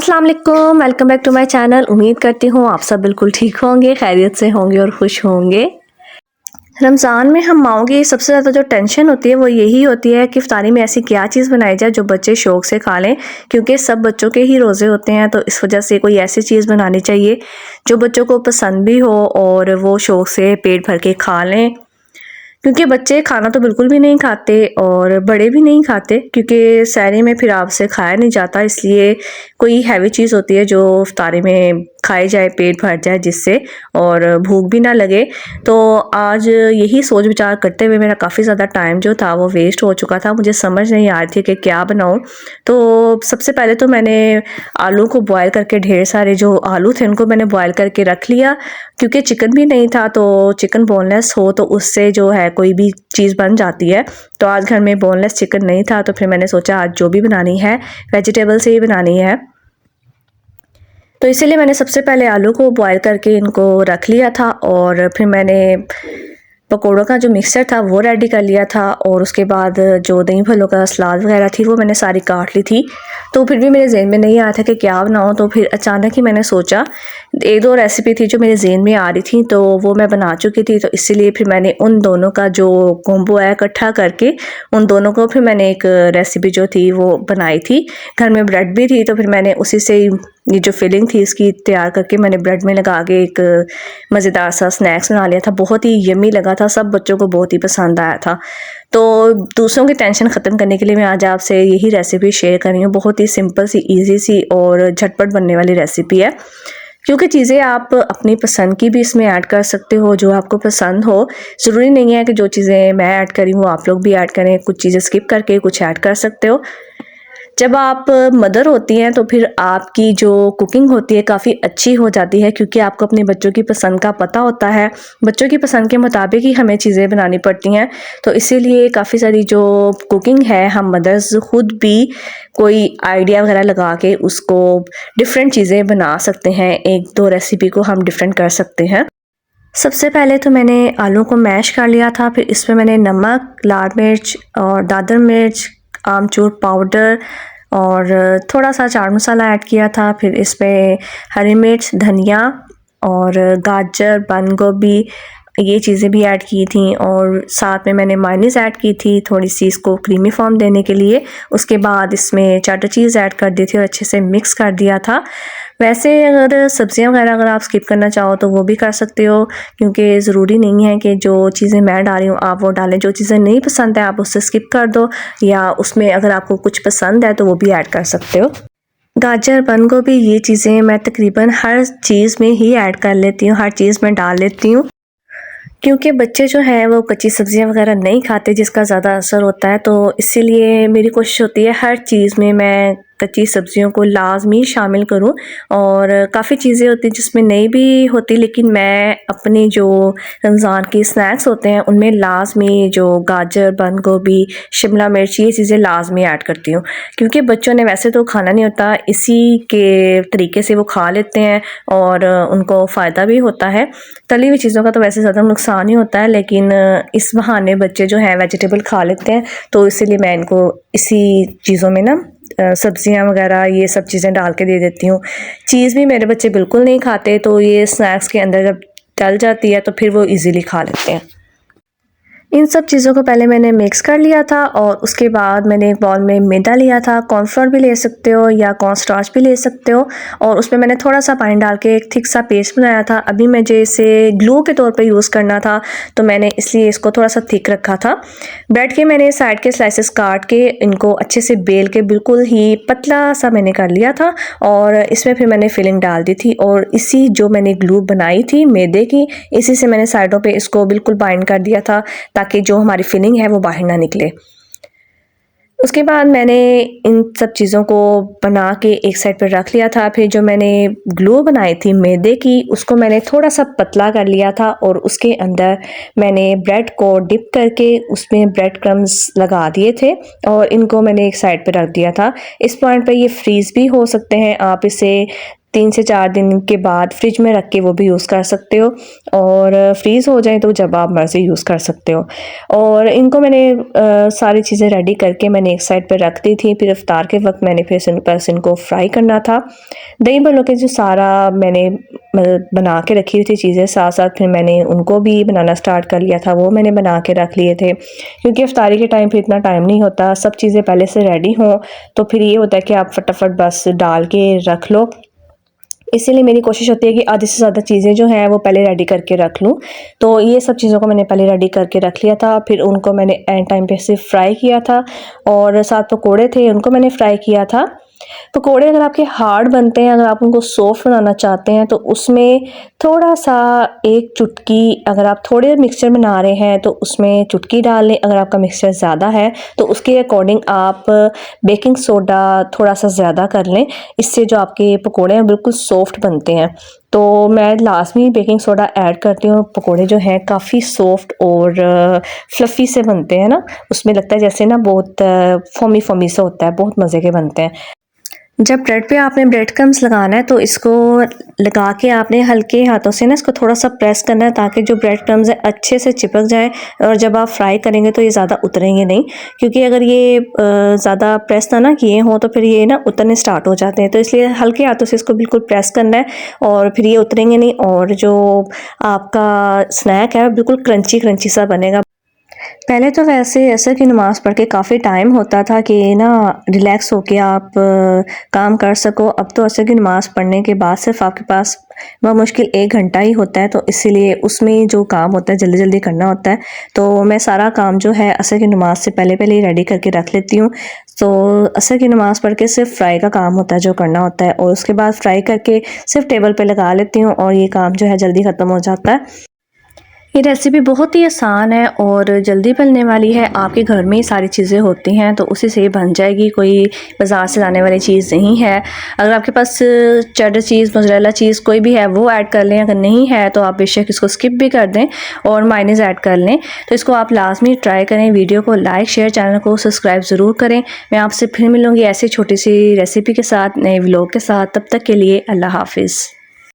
अस्सलाम वालेकुम, welcome back to my channel. उम्मीद करती हूँ आप सब बिल्कुल ठीक होंगे, खैरियत से होंगे और खुश होंगे। रमज़ान में हम माओं की सबसे ज़्यादा जो टेंशन होती है वो यही होती है कि इफ्तारी में ऐसी क्या चीज़ बनाई जाए जो बच्चे शौक़ से खा लें, क्योंकि सब बच्चों के ही रोज़े होते हैं। तो इस वजह से कोई ऐसी चीज़ बनानी चाहिए जो बच्चों को पसंद भी हो और वो शौक़ से पेट भर के खा लें। क्योंकि बच्चे खाना तो बिल्कुल भी नहीं खाते और बड़े भी नहीं खाते, क्योंकि सहरी में फिर आपसे खाया नहीं जाता। इसलिए कोई हैवी चीज़ होती है जो इफ्तारी में खाई जाए, पेट भर जाए जिससे, और भूख भी ना लगे। तो आज यही सोच विचार करते हुए मेरा काफ़ी ज़्यादा टाइम जो था वो वेस्ट हो चुका था। मुझे समझ नहीं आ रही थी कि क्या बनाऊँ। तो सबसे पहले तो मैंने आलू को बॉयल करके, ढेर सारे जो आलू थे उनको मैंने बॉयल करके रख लिया, क्योंकि चिकन भी नहीं था। तो चिकन बोनलेस हो तो उससे जो है कोई भी चीज़ बन जाती है। तो आज घर में बोनलेस चिकन नहीं था, तो फिर मैंने सोचा आज जो भी बनानी है वेजिटेबल से ही बनानी है। तो इसीलिए मैंने सबसे पहले आलू को बॉयल करके इनको रख लिया था, और फिर मैंने पकौड़ों का जो मिक्सचर था वो रेडी कर लिया था। और उसके बाद जो दही भल्लों का सलाद वगैरह थी वो मैंने सारी काट ली थी। तो फिर भी मेरे ज़हन में नहीं आया था कि क्या बनाऊँ। तो फिर अचानक ही मैंने सोचा, एक दो रेसिपी थी जो मेरे ज़हन में आ रही थी, तो वो मैं बना चुकी थी। तो इसीलिए फिर मैंने उन दोनों का जो कॉम्बो है इकट्ठा करके उन दोनों को फिर मैंने एक रेसिपी जो थी वो बनाई थी। घर में ब्रेड भी थी, तो फिर मैंने उसी से ये जो फिलिंग थी इसकी तैयार करके मैंने ब्रेड में लगा के एक मज़ेदार सा स्नैक्स बना लिया था। बहुत ही यम्मी लगा था, सब बच्चों को बहुत ही पसंद आया था। तो दूसरों की टेंशन ख़त्म करने के लिए मैं आज आपसे यही रेसिपी शेयर कर रही हूँ। बहुत ही सिंपल सी, इजी सी और झटपट बनने वाली रेसिपी है। क्योंकि चीज़ें आप अपनी पसंद की भी इसमें ऐड कर सकते हो, जो आपको पसंद हो। ज़रूरी नहीं है कि जो चीज़ें मैं ऐड करी हूँ आप लोग भी ऐड करें। कुछ चीज़ें स्किप करके कुछ ऐड कर सकते हो। जब आप मदर होती हैं तो फिर आपकी जो कुकिंग होती है काफ़ी अच्छी हो जाती है, क्योंकि आपको अपने बच्चों की पसंद का पता होता है। बच्चों की पसंद के मुताबिक ही हमें चीज़ें बनानी पड़ती हैं। तो इसीलिए काफ़ी सारी जो कुकिंग है हम मदर्स खुद भी कोई आइडिया वगैरह लगा के उसको डिफरेंट चीज़ें बना सकते हैं। एक दो रेसिपी को हम डिफरेंट कर सकते हैं। सबसे पहले तो मैंने आलू को मैश कर लिया था। फिर इसमें मैंने नमक, लाल मिर्च और दादर मिर्च, आमचूर पाउडर और थोड़ा सा चाट मसाला ऐड किया था। फिर इसमें हरी मिर्च, धनिया और गाजर, बंद गोभी, ये चीज़ें भी ऐड की थी। और साथ में मैंने मायोनीज़ ऐड की थी थोड़ी सी इसको क्रीमी फॉर्म देने के लिए। उसके बाद इसमें चाटर चीज़ ऐड कर दी थी और अच्छे से मिक्स कर दिया था। वैसे अगर सब्ज़ियाँ वगैरह अगर आप स्किप करना चाहो तो वो भी कर सकते हो, क्योंकि ज़रूरी नहीं है कि जो चीज़ें मैं डाल रही हूँ आप वो डालें। जो चीज़ें नहीं पसंद है आप उससे स्किप कर दो, या उसमें अगर आपको कुछ पसंद है तो वो भी ऐड कर सकते हो। गाजर, बंद गोभी, ये चीज़ें मैं तकरीबन हर चीज़ में ही ऐड कर लेती हूँ, हर चीज़ में डाल लेती हूँ, क्योंकि बच्चे जो हैं वो कच्ची सब्ज़ियाँ वगैरह नहीं खाते जिसका ज़्यादा असर होता है। तो इसीलिए मेरी कोशिश होती है हर चीज़ में मैं कच्ची सब्ज़ियों को लाज़मी शामिल करूं। और काफ़ी चीज़ें होती हैं जिसमें नहीं भी होती, लेकिन मैं अपनी जो रमज़ान की स्नैक्स होते हैं उनमें लाज़मी जो गाजर, बंद गोभी, शिमला मिर्च, ये चीज़ें लाज़मी ऐड करती हूँ। क्योंकि बच्चों ने वैसे तो खाना नहीं होता, इसी के तरीके से वो खा लेते हैं और उनको फ़ायदा भी होता है। तली हुई चीज़ों का तो वैसे ज़्यादा नुकसान ही होता है, लेकिन इस बहाने बच्चे जो हैं वेजिटेबल खा लेते हैं। तो इसीलिए मैं इनको इसी चीज़ों में ना सब्ज़ियाँ वगैरह ये सब चीज़ें डाल के दे देती हूँ। चीज़ भी मेरे बच्चे बिल्कुल नहीं खाते, तो ये स्नैक्स के अंदर जब डल जाती है तो फिर वो इजीली खा लेते हैं। इन सब चीज़ों को पहले मैंने मिक्स कर लिया था, और उसके बाद मैंने एक बाउल में मैदा लिया था। कॉर्नफ्लोर भी ले सकते हो या कॉर्न स्टार्च भी ले सकते हो, और उसमें मैंने थोड़ा सा पानी डाल के एक थिक सा पेस्ट बनाया था। अभी मुझे इसे ग्लू के तौर पे यूज़ करना था, तो मैंने इसलिए इसको थोड़ा सा थिक रखा था। ब्रेड के मैंने साइड के स्लाइसेस काट के इनको अच्छे से बेल के बिल्कुल ही पतला सा मैंने कर लिया था, और इसमें फिर मैंने फिलिंग डाल दी थी। और इसी जो मैंने ग्लू बनाई थी मैदे की, इसी से मैंने साइडों पे इसको बिल्कुल बाइंड कर दिया था, ताकि जो हमारी फिलिंग है वो बाहर ना निकले। उसके बाद मैंने इन सब चीज़ों को बना के एक साइड पर रख लिया था। फिर जो मैंने ग्लू बनाई थी मैदे की, उसको मैंने थोड़ा सा पतला कर लिया था, और उसके अंदर मैंने ब्रेड को डिप करके उसमें ब्रेड क्रम्स लगा दिए थे, और इनको मैंने एक साइड पर रख दिया था। इस पॉइंट पे ये फ्रीज़ भी हो सकते हैं, आप इसे 3 से 4 दिन के बाद फ्रिज में रख के वो भी यूज़ कर सकते हो, और फ्रीज़ हो जाए तो जब आप मर्ज़ी यूज़ कर सकते हो। और इनको मैंने सारी चीज़ें रेडी करके मैंने एक साइड पर रख दी थी। फिर इफ्तार के वक्त मैंने फिर बस इनको फ्राई करना था। दही भल्लों के जो सारा मैंने बना के रखी हुई थी चीज़ें, साथ साथ फिर मैंने उनको भी बनाना स्टार्ट कर लिया था, वो मैंने बना के रख लिए थे, क्योंकि इफ्तारी के टाइम फिर इतना टाइम नहीं होता, सब चीज़ें पहले से रेडी हों तो फिर ये होता है कि आप फटाफट बस डाल के रख लो। इसीलिए मेरी कोशिश होती है कि आधी से ज़्यादा चीज़ें जो हैं वो पहले रेडी करके रख लूँ। तो ये सब चीज़ों को मैंने पहले रेडी करके रख लिया था, फिर उनको मैंने एंड टाइम पे सिर्फ फ्राई किया था, और साथ पकोड़े थे उनको मैंने फ्राई किया था। पकोड़े अगर आपके हार्ड बनते हैं, अगर आप उनको सॉफ्ट बनाना चाहते हैं तो उसमें थोड़ा-सा एक चुटकी, अगर आप थोड़े मिक्सचर बना रहे हैं तो उसमें चुटकी डाल लें। अगर आपका मिक्सचर ज़्यादा है तो उसके अकॉर्डिंग आप बेकिंग सोडा थोड़ा-सा ज़्यादा कर लें, इससे जो आपके पकोड़े हैं बिल्कुल सॉफ्ट बनते हैं। तो मैं लाज़मी बेकिंग सोडा ऐड करती हूँ। पकोड़े जो हैं काफ़ी सॉफ्ट और फ्लफ़ी से बनते हैं ना, उसमें लगता है जैसे ना बहुत फ़ोमी फ़ोमी सा होता है, बहुत मज़े के बनते हैं। जब ब्रेड पे आपने ब्रेड क्रम्स लगाना है तो इसको लगा के आपने हल्के हाथों से ना इसको थोड़ा सा प्रेस करना है, ताकि जो ब्रेड क्रम्स है अच्छे से चिपक जाए, और जब आप फ्राई करेंगे तो ये ज़्यादा उतरेंगे नहीं, क्योंकि अगर ये ज़्यादा प्रेस ना किए हों तो फिर ये ना उतरने स्टार्ट हो जाते हैं। तो इसलिए हल्के हाथों से इसको बिल्कुल प्रेस करना है, और फिर ये उतरेंगे नहीं, और जो आपका स्नैक है बिल्कुल क्रंची क्रंची सा बनेगा। पहले तो वैसे असर की नमाज़ पढ़ के काफ़ी टाइम होता था कि ना रिलैक्स होके आप काम कर सको। अब तो असर की नमाज़ पढ़ने के बाद सिर्फ आपके पास मुश्किल 1 घंटा ही होता है, तो इसीलिए उसमें जो काम होता है जल्दी जल्दी करना होता है। तो मैं सारा काम जो है असर की नमाज़ से पहले पहले ही रेडी करके रख लेती हूँ। तो असर की नमाज़ पढ़ के सिर्फ फ्राई का काम होता है जो करना होता है, और उसके बाद फ्राई करके सिर्फ टेबल पे लगा लेती हूँ, और ये काम जो है जल्दी ख़त्म हो जाता है। ये रेसिपी बहुत ही आसान है और जल्दी बनने वाली है। आपके घर में ही सारी चीज़ें होती हैं तो उसी से ही बन जाएगी, कोई बाज़ार से लाने वाली चीज़ नहीं है। अगर आपके पास चेडर चीज़, मोज़रेला चीज़ कोई भी है वो ऐड कर लें, अगर नहीं है तो आप बेशक इसको स्किप भी कर दें और मायोनीज़ ऐड कर लें। तो इसको आप लाज़मी ट्राई करें। वीडियो को लाइक, शेयर, चैनल को सब्सक्राइब ज़रूर करें। मैं आपसे फिर मिलूँगी ऐसी छोटी सी रेसिपी के साथ, नए व्लॉग के साथ। तब तक के लिए अल्लाह हाफ़िज़।